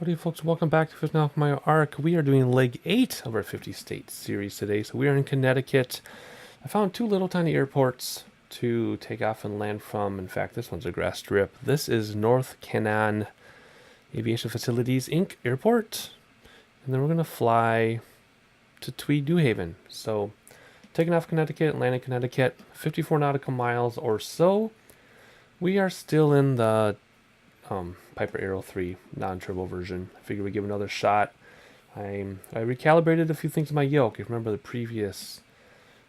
Howdy folks, welcome back to Fifth Now for my arc. We are doing leg 8 of our 50 state series today. So we are in Connecticut. I found two little tiny airports to take off and land from. In fact, this one's a grass strip. This is North Canaan Aviation Facilities Inc. Airport. And then we're going to fly to Tweed, New Haven. So taking off Connecticut, landing Connecticut, 54 nautical miles or so. We are still in the Piper Aero 3 non-turbo version. I figured we'd give it another shot. I recalibrated a few things in my yoke. If you remember the previous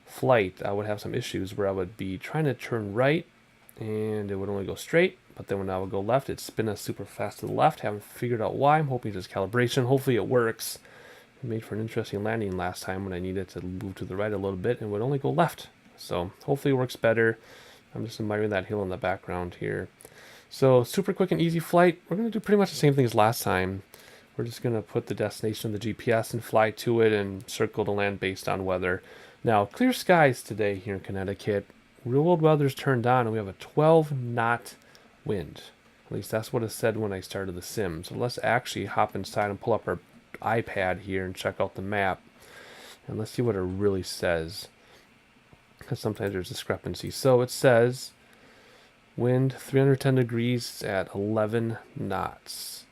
flight, I would have some issues where I would be trying to turn right and it would only go straight, but then when I would go left, it'd spin us super fast to the left. Haven't figured out why. I'm hoping it's just calibration. Hopefully it works. It made for an interesting landing last time when I needed to move to the right a little bit and would only go left. So hopefully it works better. I'm just admiring that hill in the background here. So super quick and easy flight. We're going to do pretty much the same thing as last time. We're just going to put the destination in the GPS and fly to it and circle to land based on weather. Now, clear skies today here in Connecticut. Real world weather's turned on and we have a 12-knot wind. At least that's what it said when I started the sim. So let's actually hop inside and pull up our iPad here and check out the map. And let's see what it really says. Because sometimes there's discrepancy. So it says wind 310 degrees at 11 knots.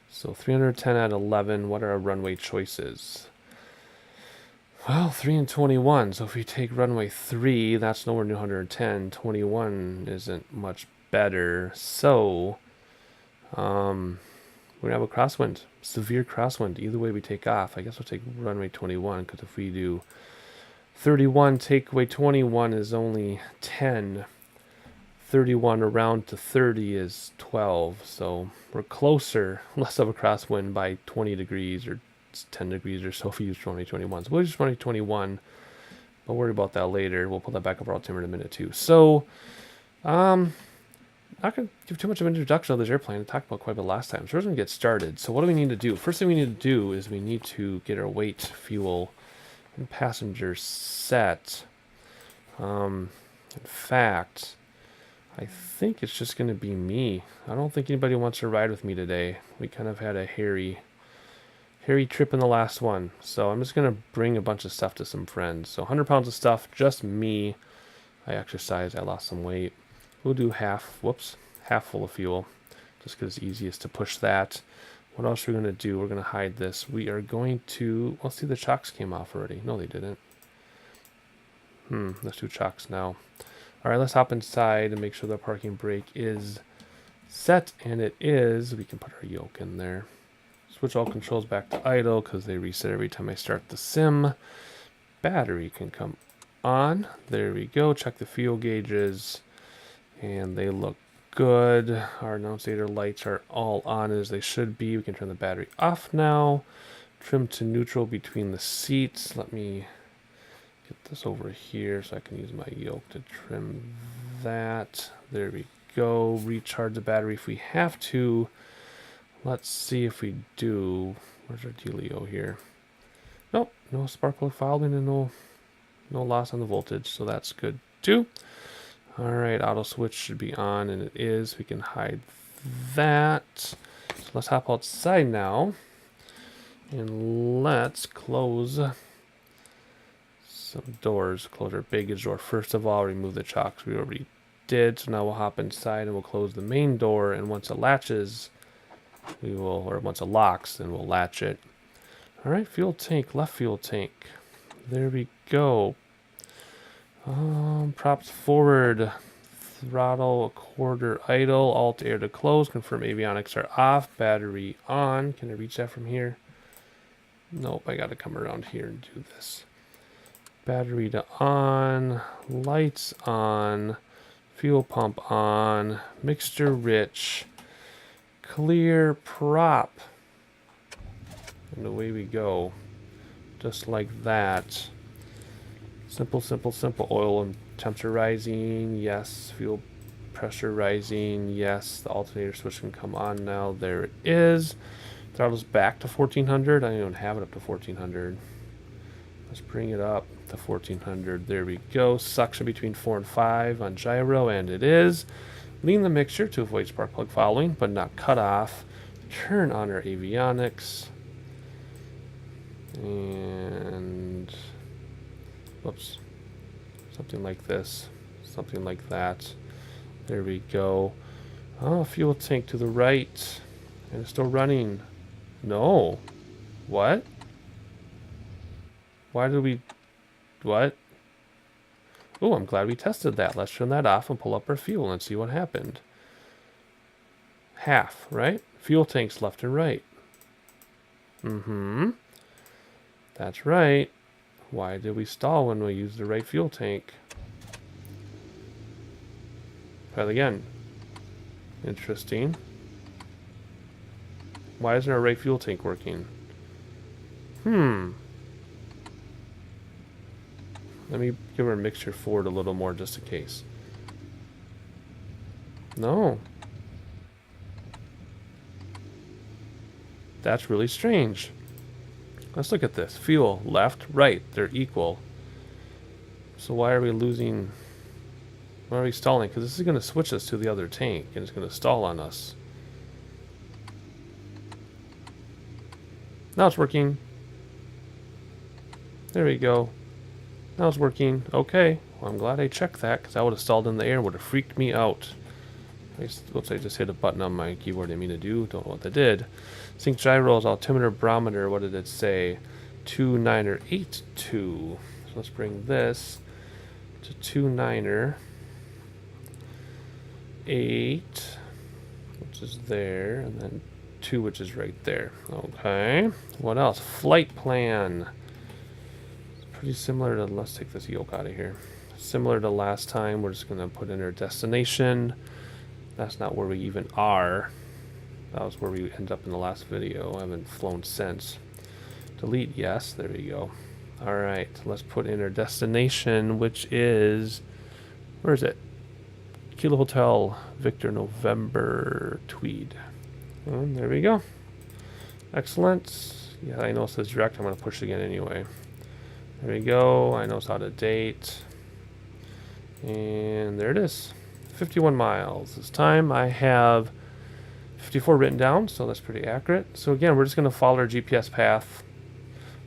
So 310 at 11, what are our runway choices? Well, 3 and 21. So if we take runway 3, that's nowhere near 110. 21 isn't much better. So we're going to have a crosswind, severe crosswind. Either way we take off. I guess we'll take runway 21 because if we do 31, take away 21 is only 10. 31 around to 30 is 12, so we're closer, less of a crosswind by 20 degrees or 10 degrees or so if we use 2021. So we'll use 2021. We'll worry about that later. We'll pull that back up our altimeter in a minute too. So, not going to give too much of an introduction of this airplane. I talked about quite a bit last time. So we're going to get started. So what do we need to do? First thing we need to do is we need to get our weight, fuel, and passenger set. In fact, I think it's just going to be me. I don't think anybody wants to ride with me today. We kind of had a hairy trip in the last one. So I'm just going to bring a bunch of stuff to some friends. So 100 pounds of stuff, just me. I exercised, I lost some weight. We'll do half full of fuel. Just because it's easiest to push that. What else are we going to do? We're going to hide this. We are going to, well, see the chocks came off already. No, they didn't. Let's do chocks now. All right, let's hop inside and make sure the parking brake is set, and it is. We can put our yoke in there. Switch all controls back to idle because they reset every time I start the sim. Battery can come on. There we go. Check the fuel gauges, and they look good. Our annunciator lights are all on as they should be. We can turn the battery off now. Trim to neutral between the seats. Let me get this over here so I can use my yoke to trim that. There we go. Recharge the battery if we have to. Let's see if we do. Where's our dealio here? Nope, no spark plug following and no loss on the voltage, so that's good too. All right, auto switch should be on, and it is. We can hide that. So let's hop outside now, and let's close some doors. Close our baggage door first of all. Remove the chocks we already did. So now we'll hop inside and we'll close the main door, and once it latches we will, or once it locks, then we'll latch it. All right, fuel tank, left fuel tank. There we go. Props forward, throttle a quarter idle, alt air to close, confirm avionics are off, battery on. Can I reach that from here? Nope, I gotta come around here and do this. Battery to on, lights on, fuel pump on, mixture rich, clear prop. And away we go. Just like that. Simple, simple, simple. Oil and temperature rising. Yes. Fuel pressure rising. Yes. The alternator switch can come on now. There it is. Throttle's back to 1400. I don't even have it up to 1400. Let's bring it up to 1400. There we go. Suction between 4 and 5 on gyro, and it is. Lean the mixture to avoid spark plug following, but not cut off. turn on our avionics. And whoops, something like this, something like that. There we go. Oh, fuel tank to the right. And it's still running. No. What? Why did we... What? Oh, I'm glad we tested that. Let's turn that off and pull up our fuel and see what happened. Half, right? Fuel tanks left and right. Mm-hmm. That's right. Why did we stall when we used the right fuel tank? Try it again. Interesting. Why isn't our right fuel tank working? Let me give our mixture forward a little more just in case. No. That's really strange. Let's look at this. Fuel, left, right. They're equal. So why are we losing... Why are we stalling? Because this is going to switch us to the other tank, and it's going to stall on us. Now it's working. There we go. Now it's working. Okay. Well, I'm glad I checked that, because I would have stalled in the air. Would have freaked me out. Whoops, I just hit a button on my keyboard I didn't mean to do. Don't know what that did. Sync gyros, altimeter, barometer. What did it say? 2.9er 8.2. So let's bring this to 2.9er 8, which is there, and then 2, which is right there. Okay. What else? Flight plan. It's pretty similar to... Let's take this yoke out of here. Similar to last time. We're just going to put in our destination. That's not where we even are. That was where we end up in the last video. I haven't flown since. Delete, yes. There we go. Alright, let's put in our destination, which is... Where is it? Kilo Hotel, Victor, November, Tweed. And there we go. Excellent. Yeah, I know it says direct. I'm going to push again anyway. There we go. I know it's out of date. And there it is. 51 miles. This time I have 54 written down, so that's pretty accurate. So again, we're just going to follow our GPS path.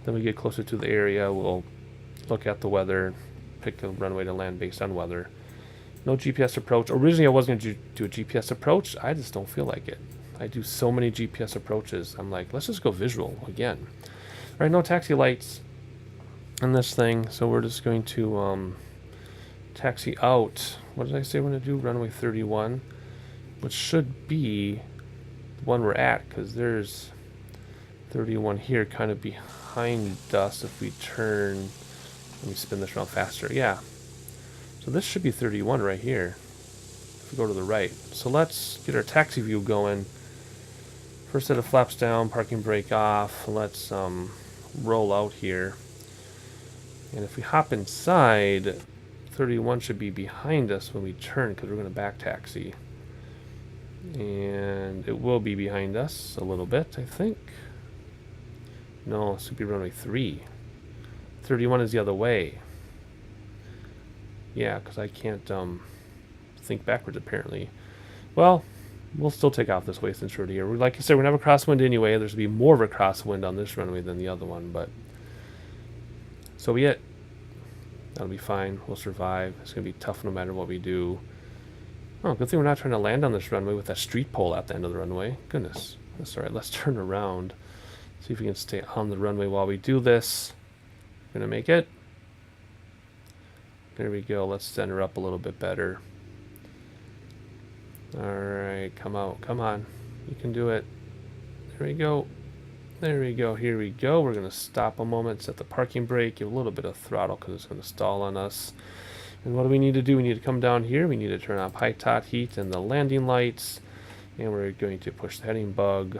Then we get closer to the area, we'll look at the weather, pick a runway to land based on weather. No GPS approach. Originally I was going to do a GPS approach. I just don't feel like it. I do so many GPS approaches. I'm like, let's just go visual again. All right, no taxi lights on this thing, so we're just going to taxi out. What did I say we're going to do? Runway 31, which should be the one we're at, because there's 31 here kind of behind us if we turn. Let me spin this around faster. Yeah. So this should be 31 right here if we go to the right. So let's get our taxi view going. First set of flaps down, parking brake off. Let's roll out here. And if we hop inside, 31 should be behind us when we turn, because we're going to back taxi. And it will be behind us a little bit, I think. No, it should be runway 3. 31 is the other way. Yeah, because I can't think backwards apparently. Well, we'll still take off this way since we're here. Like I said, we're going to have a crosswind anyway. There's going to be more of a crosswind on this runway than the other one, but so be it. That'll be fine. We'll survive. It's going to be tough no matter what we do. Oh, good thing we're not trying to land on this runway with that street pole at the end of the runway. Goodness. That's alright. Let's turn around. See if we can stay on the runway while we do this. Gonna make it. There we go. Let's center up a little bit better. Alright, come out. Come on. You can do it. There we go. There we go. Here we go. We're going to stop a moment, set the parking brake, give a little bit of throttle because it's going to stall on us. And what do we need to do? We need to come down here. We need to turn off high tot heat and the landing lights. And we're going to push the heading bug.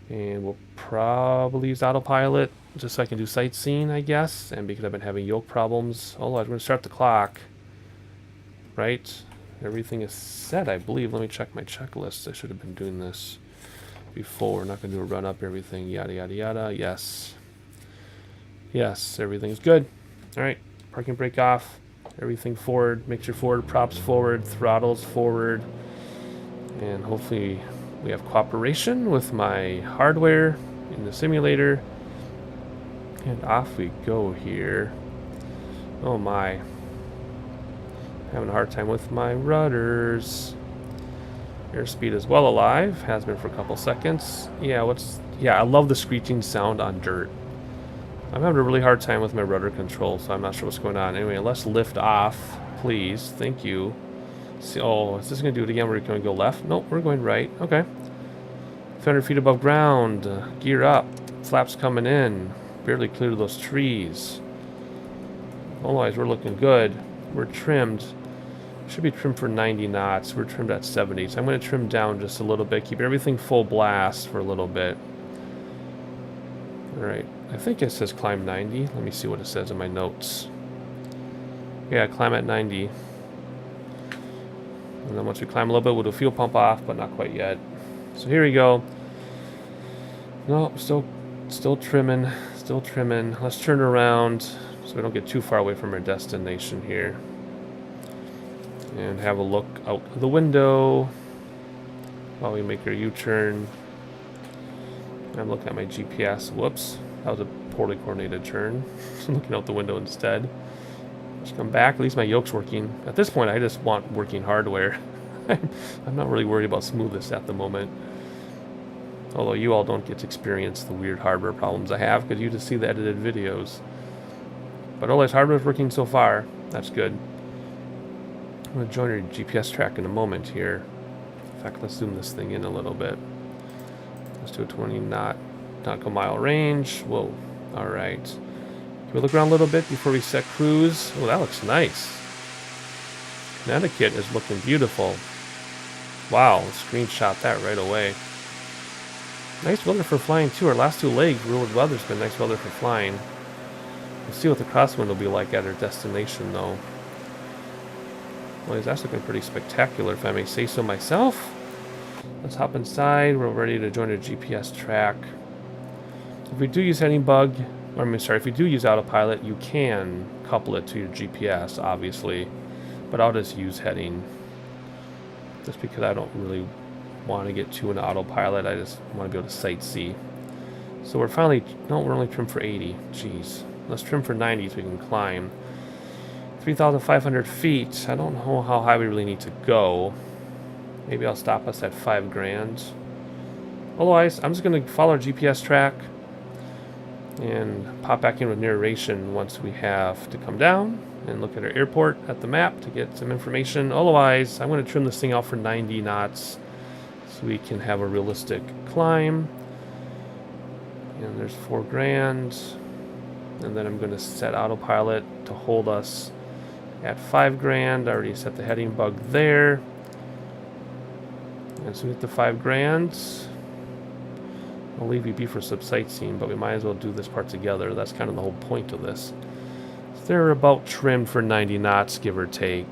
And we'll probably use autopilot just so I can do sightseeing, I guess. And because I've been having yoke problems. Oh, I'm going to start the clock. Right? Everything is set, I believe. Let me check my checklist. I should have been doing this before. We're not going to do a run up everything. Yada, yada, yada. Yes. Yes, everything's good. All right. Parking brake off. Everything forward. Make sure forward props forward. Throttles forward. And hopefully We have cooperation with my hardware in the simulator. And off we go here. Oh my. Having a hard time with my rudders. Airspeed is well alive. Has been for a couple seconds. Yeah, I love the screeching sound on dirt. I'm having a really hard time with my rudder control, so I'm not sure what's going on. Anyway, let's lift off, please. Thank you. See, oh, is this going to do it again? We're going to go left? Nope, we're going right. Okay. 500 feet above ground. Gear up. Flaps coming in. Barely clear those trees. Otherwise, we're looking good. We're trimmed. Should be trimmed for 90 knots. We're trimmed at 70. So I'm going to trim down just a little bit. Keep everything full blast for a little bit. Alright. I think it says climb 90. Let me see what it says in my notes. Yeah, climb at 90. And then once we climb a little bit, we'll do fuel pump off, but not quite yet. So here we go. No, still trimming. Still trimming. Let's turn around so we don't get too far away from our destination here. And have a look out the window while we make our U-turn. I'm looking at my GPS. Whoops. That was a poorly coordinated turn. I'm looking out the window instead. Just come back. At least my yoke's working. At this point, I just want working hardware. I'm not really worried about smoothness at the moment. Although you all don't get to experience the weird hardware problems I have because you just see the edited videos. But otherwise, hardware's working so far. That's good. I'm going to join our GPS track in a moment here. In fact, let's zoom this thing in a little bit. Let's do a 20 nautical mile range. Whoa. Alright. Can we look around a little bit before we set cruise? Oh, that looks nice. Connecticut is looking beautiful. Wow, screenshot that right away. Nice weather for flying too. Our last two legs, real weather's been nice weather for flying. We'll see what the crosswind will be like at our destination though. Well, that's looking pretty spectacular if I may say so myself. Let's hop inside. We're ready to join a GPS track. If we do use heading bug, if we do use autopilot, you can couple it to your GPS, obviously. But I'll just use heading. Just because I don't really want to get to an autopilot. I just want to be able to sightsee. So we're only trimmed for 80. Jeez. Let's trim for 90 so we can climb. 3,500 feet. I don't know how high we really need to go. Maybe I'll stop us at 5 grand. Otherwise, I'm just going to follow our GPS track and pop back in with narration once we have to come down and look at our airport at the map to get some information. Otherwise, I'm going to trim this thing out for 90 knots so we can have a realistic climb. And there's 4 grand. And then I'm going to set autopilot to hold us at 5 grand. I already set the heading bug there. And so we hit the 5 grand. I'll leave you be for some sightseeing, but we might as well do this part together. That's kind of the whole point of this. So they're about trimmed for 90 knots, give or take.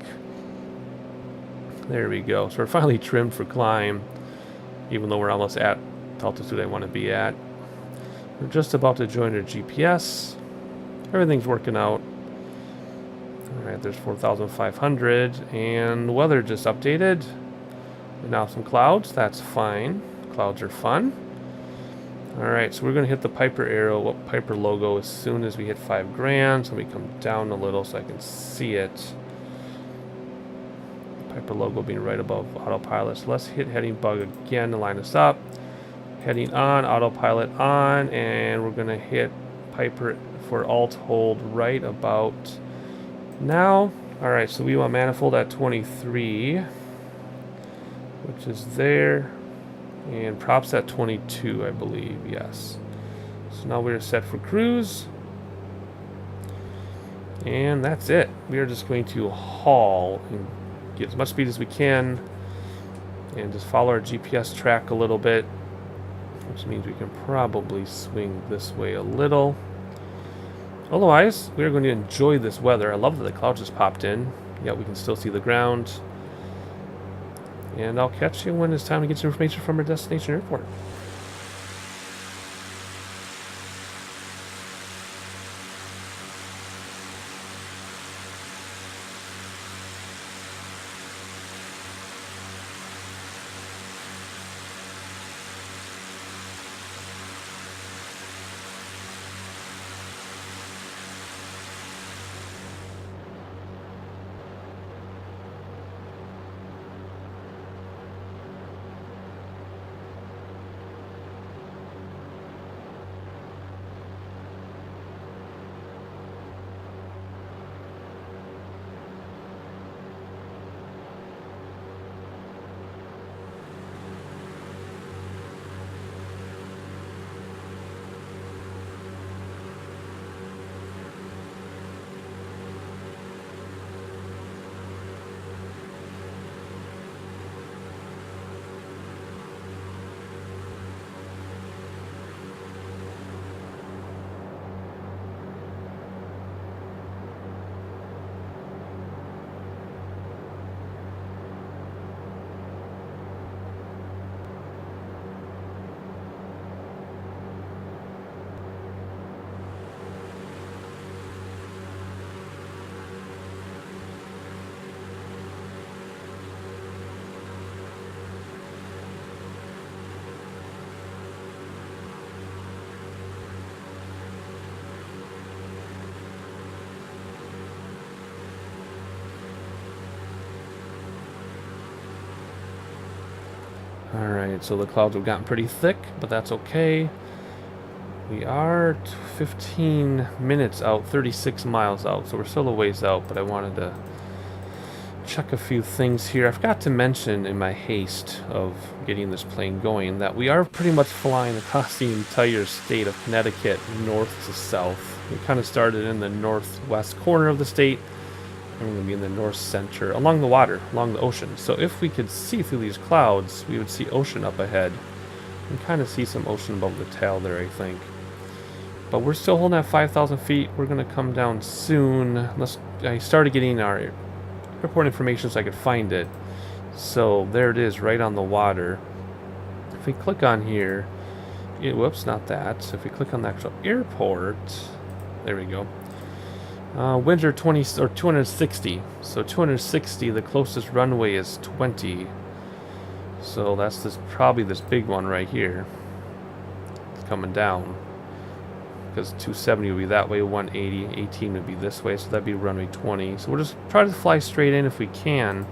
There we go. So we're finally trimmed for climb, even though we're almost at the altitude I want to be at. We're just about to join our GPS. Everything's working out. Alright, there's 4,500, and weather just updated. And now some clouds, that's fine. Clouds are fun. Alright, so we're going to hit the Piper logo as soon as we hit 5 grand. So we come down a little so I can see it. The Piper logo being right above autopilot. So let's hit heading bug again to line us up. Heading on, autopilot on, and we're going to hit Piper for alt hold right about now. Alright, so we want manifold at 23, which is there. And props at 22, I believe, yes. So now we're set for cruise. And that's it. We are just going to haul and get as much speed as we can. And just follow our GPS track a little bit. Which means we can probably swing this way a little. Otherwise, we are going to enjoy this weather. I love that the clouds just popped in. Yet we can still see the ground. And I'll catch you when it's time to get some information from our destination airport. Alright, so the clouds have gotten pretty thick, but that's okay. We are 15 minutes out, 36 miles out, so we're still a ways out, but I wanted to check a few things here. I forgot to mention in my haste of getting this plane going that we are pretty much flying across the entire state of Connecticut, north to south. We kind of started in the northwest corner of the state, and we're going to be in the north center, along the water, along the ocean. So if we could see through these clouds, we would see ocean up ahead, and kind of see some ocean above the tail there, I think. But we're still holding at 5,000 feet. We're going to come down soon. I started getting our airport information so I could find it. So there it is, right on the water. If we click on here, whoops, not that. So if we click on the actual airport, there we go. Winds are 20 or 260. So 260, the closest runway is 20. So that's probably this big one right here. It's coming down. Because 270 would be that way, 180, 18 would be this way, so that'd be runway 20. So we'll just try to fly straight in if we can.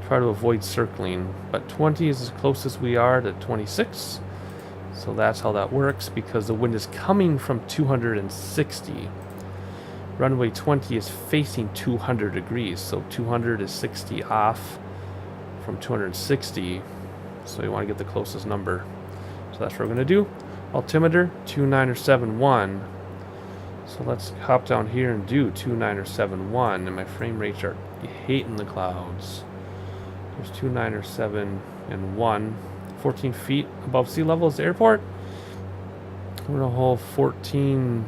Try to avoid circling. But 20 is as close as we are to 26. So that's how that works, because the wind is coming from 260. Runway 20 is facing 200 degrees, so 200 is 60 off from 260. So you want to get the closest number. So that's what we're going to do. Altimeter 2971. So let's hop down here and do 2971, and my frame rates are hating the clouds. There's 2907 and 1. 14 feet above sea level is the airport. We're a whole 14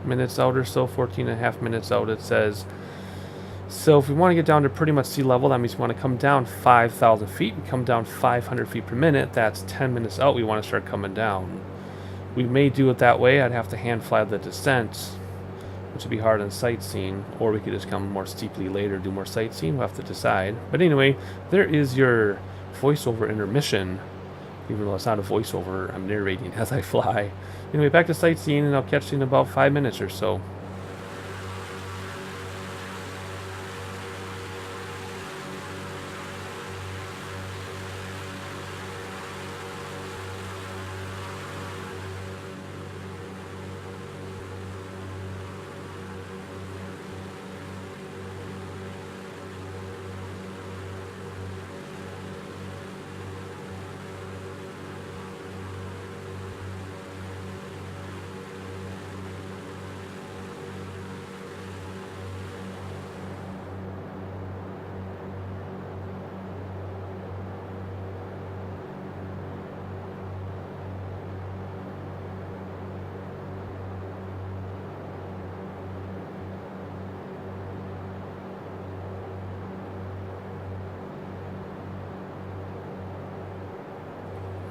minutes out or so, 14 and a half minutes out it says. So if we want to get down to pretty much sea level, that means we want to come down 5,000 feet. We come down 500 feet per minute. That's 10 minutes out. We want to start coming down. We may do it that way. I'd have to hand fly the descent, which would be hard on sightseeing, or we could just come more steeply later, do more sightseeing. We'll have to decide. But anyway, there is your voiceover intermission. Even though it's not a voiceover, I'm narrating as I fly. Anyway, back to sightseeing, and I'll catch you in about 5 minutes or so.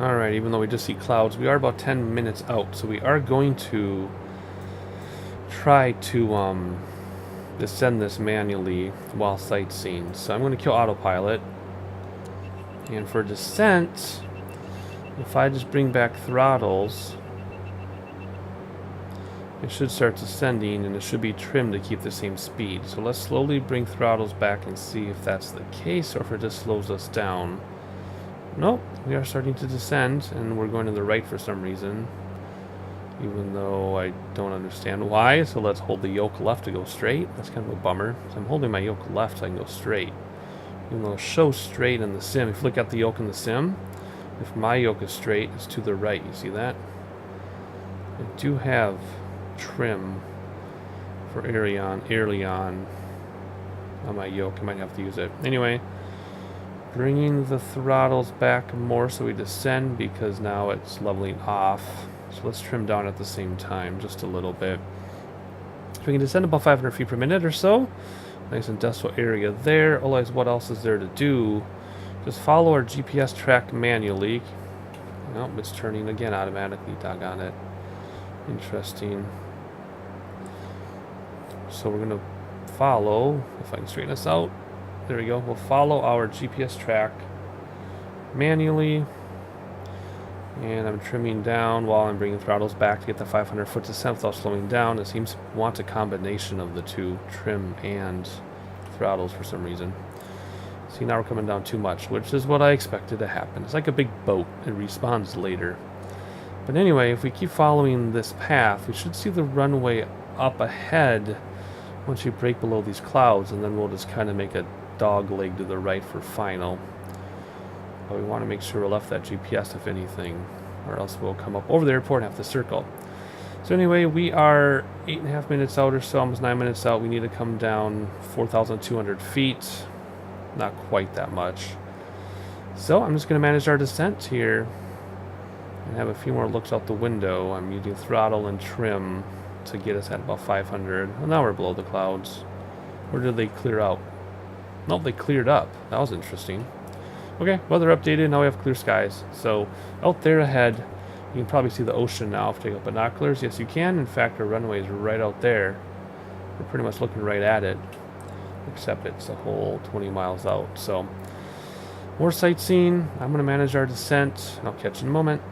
Alright, even though we just see clouds, we are about 10 minutes out, so we are going to try to descend this manually while sightseeing. So I'm going to kill autopilot, and for descent, if I just bring back throttles, it should start descending, and it should be trimmed to keep the same speed. So let's slowly bring throttles back and see if that's the case, or if it just slows us down. Nope, we are starting to descend, and we're going to the right for some reason, even though I don't understand why. So let's hold the yoke left to go straight. That's kind of a bummer. So I'm holding my yoke left so I can go straight, even though it shows straight in the sim. If you look at the yoke in the sim, if my yoke is straight, it's to the right. You see that? I do have trim for aileron on my yoke. I might have to use it. Anyway, bringing the throttles back more so we descend, because now it's leveling off. So let's trim down at the same time just a little bit. So we can descend about 500 feet per minute or so. Nice industrial area there. Otherwise, what else is there to do? Just follow our GPS track manually. Nope, it's turning again automatically. Doggone it. Interesting. So we're going to follow, if I can straighten this out. There we go. We'll follow our GPS track manually. And I'm trimming down while I'm bringing throttles back to get the 500 foot descent without slowing down. It seems to want a combination of the two, trim and throttles for some reason. See, now we're coming down too much, which is what I expected to happen. It's like a big boat. It respawns later. But anyway, if we keep following this path, we should see the runway up ahead once you break below these clouds, and then we'll just kind of make a dog leg to the right for final. But we want to make sure we're left that GPS, if anything, or else we'll come up over the airport and have to circle. So anyway, we are 8.5 minutes out or so, almost 9 minutes out. We need to come down 4,200 feet. Not quite that much. So I'm just going to manage our descent here and have a few more looks out the window. I'm using throttle and trim to get us at about 500. Well, now we're below the clouds. Or did they clear out? Nope, they cleared up. That was interesting. Okay, weather updated. Now we have clear skies. So out there ahead, you can probably see the ocean now if you take out binoculars. Yes, you can. In fact, our runway is right out there. We're pretty much looking right at it, except it's a whole 20 miles out. So more sightseeing. I'm going to manage our descent. I'll catch you in a moment.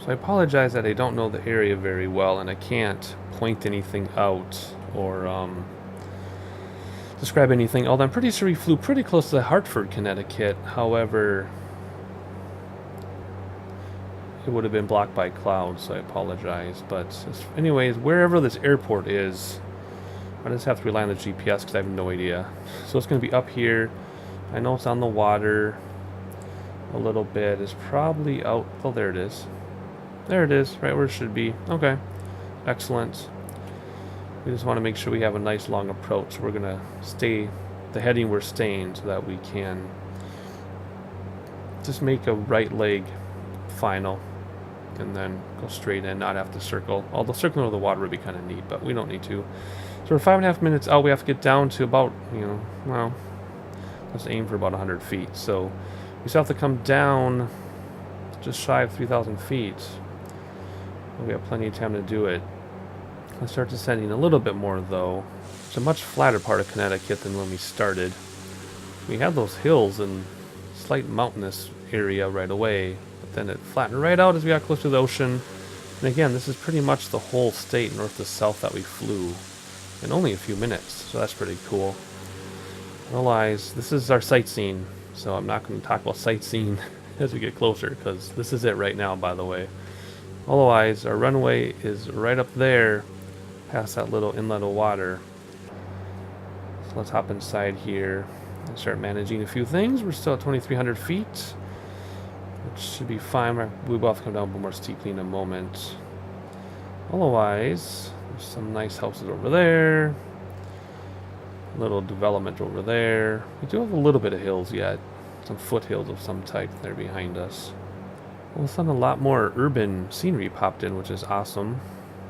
So I apologize that I don't know the area very well and I can't point anything out or describe anything, although I'm pretty sure we flew pretty close to Hartford, Connecticut. However, it would have been blocked by clouds, so I apologize. But anyways, wherever this airport is, I just have to rely on the GPS because I have no idea. So it's going to be up here. I know it's on the water a little bit. It's probably out. Oh, there it is. There it is, right where it should be. Okay, excellent. We just want to make sure we have a nice long approach. We're going to stay the heading we're staying so that we can just make a right leg final and then go straight in, not have to circle. Although circling over the water would be kind of neat, but we don't need to. So we're 5.5 minutes out. We have to get down to about, well, let's aim for about 100 feet. So we still have to come down just shy of 3,000 feet. We have plenty of time to do it. Let's start descending a little bit more, though. It's a much flatter part of Connecticut than when we started. We had those hills and slight mountainous area right away, but then it flattened right out as we got close to the ocean. And again, this is pretty much the whole state, north to south, that we flew in only a few minutes, so that's pretty cool. Otherwise, this is our sightseeing, so I'm not going to talk about sightseeing as we get closer, because this is it right now, by the way. Otherwise, our runway is right up there, past that little inlet of water. So let's hop inside here and start managing a few things. We're still at 2,300 feet, which should be fine. We will have to come down a bit more steeply in a moment. Otherwise, there's some nice houses over there. A little development over there. We do have a little bit of hills yet. Some foothills of some type there behind us. All of a sudden, a lot more urban scenery popped in, which is awesome.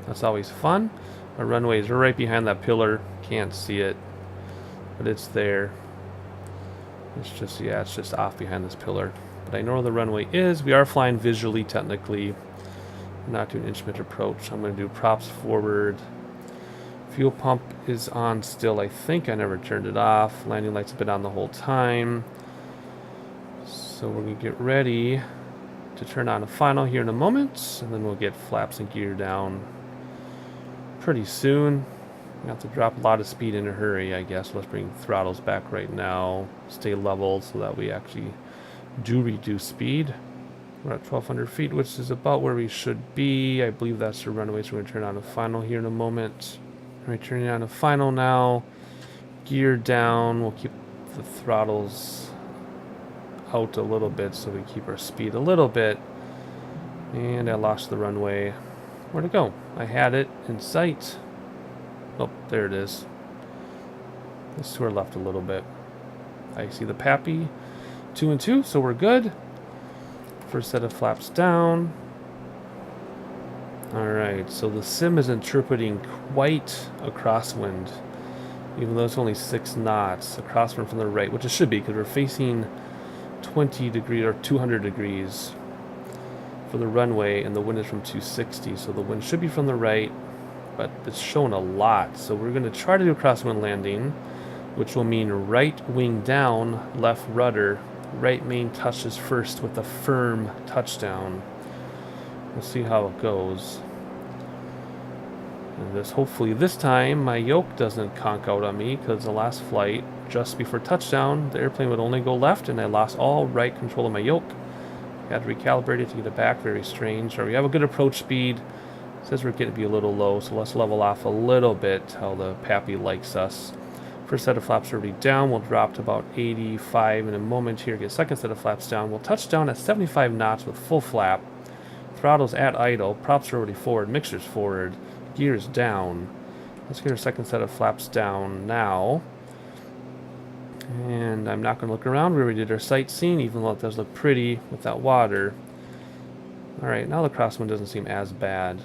That's always fun. Our runway is right behind that pillar. Can't see it, but it's there. It's just, yeah, it's just off behind this pillar. But I know where the runway is. We are flying visually, technically. We're not doing instrument approach. I'm going to do props forward. Fuel pump is on still. I think I never turned it off. Landing lights have been on the whole time. So we're going to get ready to turn on a final here in a moment, and then we'll get flaps and gear down pretty soon. We have to drop a lot of speed in a hurry, I guess. Let's bring throttles back right now, stay level so that we actually do reduce speed. We're at 1,200 feet, which is about where we should be. I believe that's the runway, so we're going to turn on a final here in a moment. All right, turning on a final now. Gear down. We'll keep the throttles out a little bit so we keep our speed a little bit. And I lost the runway. Where'd it go? I had it in sight. Oh, there it is. Let's to our left a little bit. I see the Pappy. 2 and 2, so we're good. First set of flaps down. Alright, so the sim is interpreting quite a crosswind. Even though it's only 6 knots. A crosswind from the right, which it should be, because we're facing 20 degrees or 200 degrees for the runway, and the wind is from 260, so the wind should be from the right, but it's showing a lot. So we're going to try to do a crosswind landing, which will mean right wing down, left rudder, right main touches first with a firm touchdown. We'll see how it goes. And this, hopefully this time my yoke doesn't conk out on me, because the last flight, just before touchdown, the airplane would only go left and I lost all right control of my yoke. Had to recalibrate it to get it back. Very strange. Or we have a good approach speed. It says we're getting to be a little low, so let's level off a little bit how the Pappy likes us. First set of flaps are already down. We'll drop to about 85 in a moment here. Get second set of flaps down. We'll touch down at 75 knots with full flap. Throttle's at idle. Props are already forward. Mixer's forward. Gears down. Let's get our second set of flaps down now. And I'm not going to look around. We already did our sightseeing, even though it does look pretty with that water. Alright, now the crosswind doesn't seem as bad.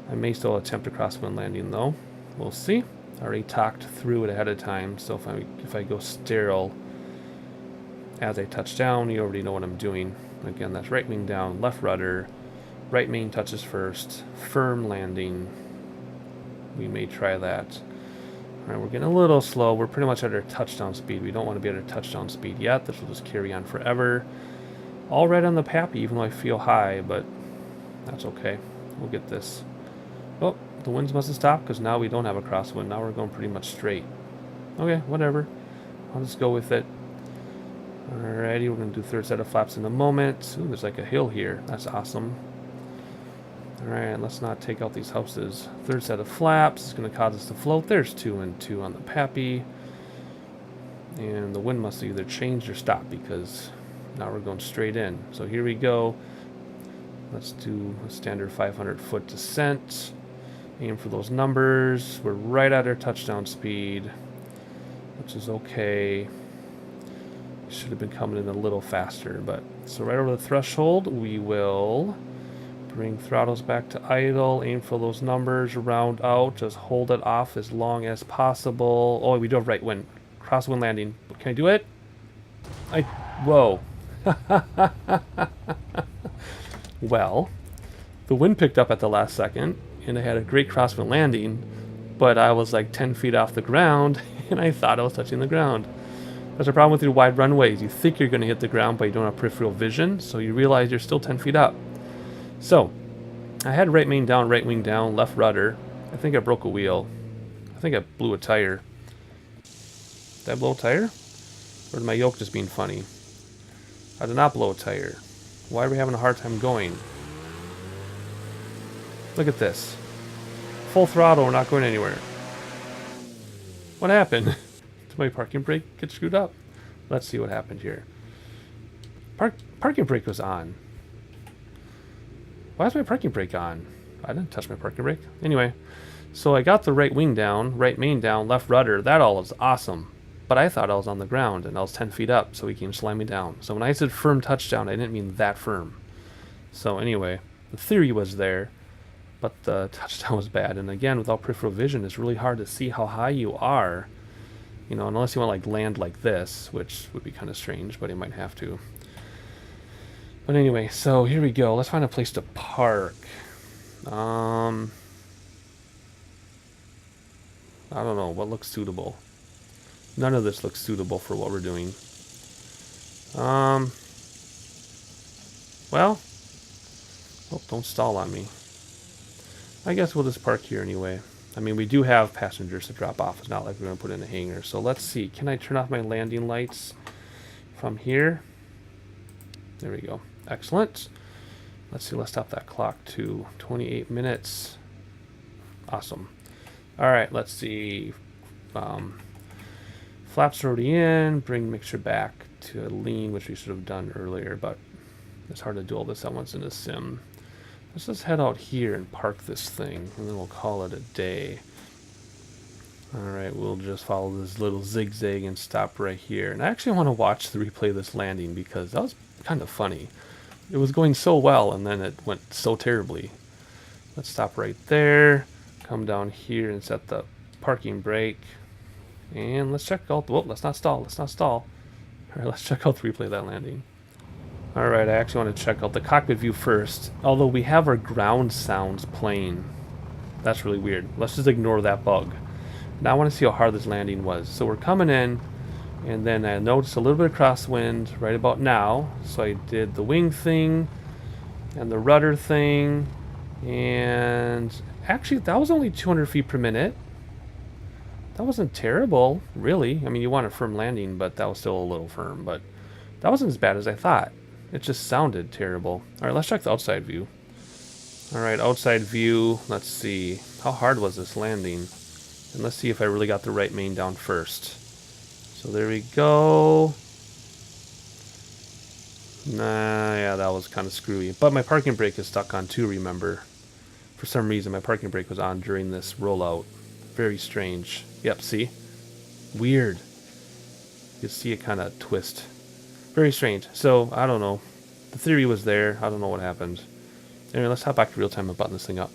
I may still attempt a crosswind landing, though. We'll see. I already talked through it ahead of time, so if I go sterile as I touch down, you already know what I'm doing. Again, that's right wing down, left rudder, right main touches first, firm landing. We may try that. Alright, we're getting a little slow. We're pretty much at our touchdown speed. We don't want to be at our touchdown speed yet. This will just carry on forever. All right on the Pappy, even though I feel high, but that's okay. We'll get this. Oh, the winds must have stopped because now we don't have a crosswind. Now we're going pretty much straight. Okay, whatever. I'll just go with it. Alrighty, we're going to do third set of flaps in a moment. Ooh, there's like a hill here. That's awesome. Alright, let's not take out these houses. Third set of flaps is going to cause us to float. There's 2 and 2 on the Pappy. And the wind must have either changed or stopped because now we're going straight in. So here we go. Let's do a standard 500-foot descent. Aim for those numbers. We're right at our touchdown speed, which is okay. Should have been coming in a little faster, but so right over the threshold, we will bring throttles back to idle, aim for those numbers, round out, just hold it off as long as possible. Oh, we do have right wind. Crosswind landing. Can I do it? Whoa. Well, the wind picked up at the last second, and I had a great crosswind landing, but I was like 10 feet off the ground, and I thought I was touching the ground. That's the problem with your wide runways. You think you're going to hit the ground, but you don't have peripheral vision, so you realize you're still 10 feet up. So, I had right main down, right wing down, left rudder. I think I broke a wheel. I think I blew a tire. Did I blow a tire? Or did my yoke just being funny? I did not blow a tire. Why are we having a hard time going? Look at this. Full throttle, we're not going anywhere. What happened? Did my parking brake get screwed up? Let's see what happened here. Parking brake was on. Why is my parking brake on? I didn't touch my parking brake. Anyway, so I got the right wing down, right main down, left rudder. That all was awesome. But I thought I was on the ground, and I was 10 feet up, so he came slamming down. So when I said firm touchdown, I didn't mean that firm. So anyway, the theory was there, but the touchdown was bad. And again, without peripheral vision, it's really hard to see how high you are. You know, unless you want to like land like this, which would be kind of strange, but you might have to. But anyway, so here we go. Let's find a place to park. I don't know what looks suitable. None of this looks suitable for what we're doing. Well, oh, don't stall on me. I guess we'll just park here anyway. I mean, we do have passengers to drop off. It's not like we're going to put in a hangar. So let's see. Can I turn off my landing lights from here? There we go. Excellent. Let's see. Let's stop that clock to 28 minutes. Awesome. All right. Let's see. Flaps are already in. Bring mixture back to lean, which we should have done earlier, but it's hard to do all this at once in a sim. Let's just head out here and park this thing, and then we'll call it a day. Alright, we'll just follow this little zigzag and stop right here. And I actually want to watch the replay of this landing because that was kind of funny. It was going so well, and then it went so terribly. Let's stop right there. Come down here and set the parking brake. And let's check out... Whoa, let's not stall. Let's not stall. Alright, let's check out the replay of that landing. Alright, I actually want to check out the cockpit view first. Although we have our ground sounds playing. That's really weird. Let's just ignore that bug. Now I want to see how hard this landing was. So we're coming in, and then I noticed a little bit of crosswind right about now. So I did the wing thing and the rudder thing, and actually that was only 200 feet per minute. That wasn't terrible, really. I mean, you want a firm landing, but that was still a little firm. But that wasn't as bad as I thought. It just sounded terrible. All right, let's check the outside view. All right, outside view. Let's see. How hard was this landing? And let's see if I really got the right main down first. So there we go. Nah, yeah, that was kind of screwy. But my parking brake is stuck on too, remember. For some reason, my parking brake was on during this rollout. Very strange. Yep, see? Weird. You can see it kind of twist. Very strange. So, I don't know. The theory was there. I don't know what happened. Anyway, let's hop back to real time and button this thing up.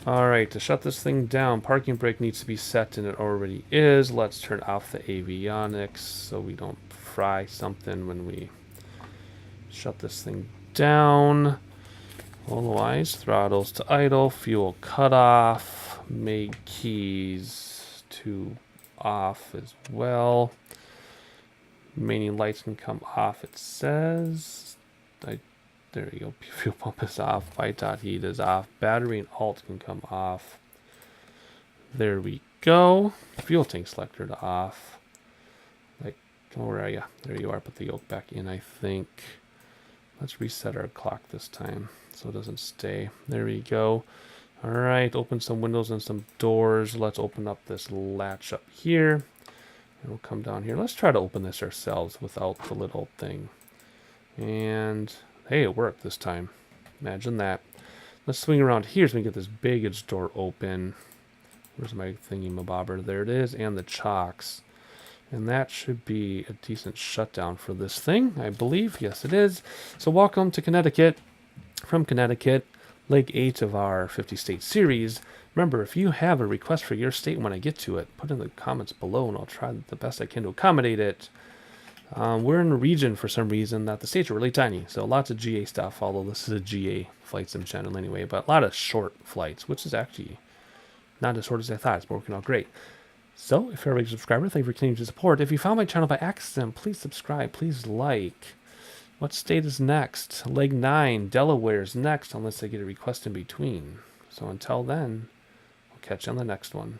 Alright, to shut this thing down, parking brake needs to be set, and it already is. Let's turn off the avionics so we don't fry something when we shut this thing down. Otherwise, throttles to idle, fuel cut off, make keys to off as well. Remaining lights can come off, it says. There you go. Fuel pump is off. White dot heat is off. Battery and alt can come off. There we go. Fuel tank selector to off. Like, where are you? There you are. Put the yoke back in, I think. Let's reset our clock this time so it doesn't stay. There we go. All right. Open some windows and some doors. Let's open up this latch up here. And we'll come down here. Let's try to open this ourselves without the little thing. And... hey, it worked this time. Imagine that. Let's swing around here so we can get this baggage door open. Where's my thingy-mabobber? There it is, and the chocks. And that should be a decent shutdown for this thing, I believe. Yes, it is. So welcome to Connecticut. From Connecticut, leg 8 of our 50-state series. Remember, if you have a request for your state when I get to it, put it in the comments below, and I'll try the best I can to accommodate it. We're in a region, for some reason, that the states are really tiny. So lots of GA stuff, although this is a GA flight sim channel anyway. But a lot of short flights, which is actually not as short as I thought. It's working out great. So if you're a subscriber, thank you for continuing to support. If you found my channel by accident, please subscribe. Please like. What state is next? Leg 9, Delaware is next, unless I get a request in between. So until then, I'll catch you on the next one.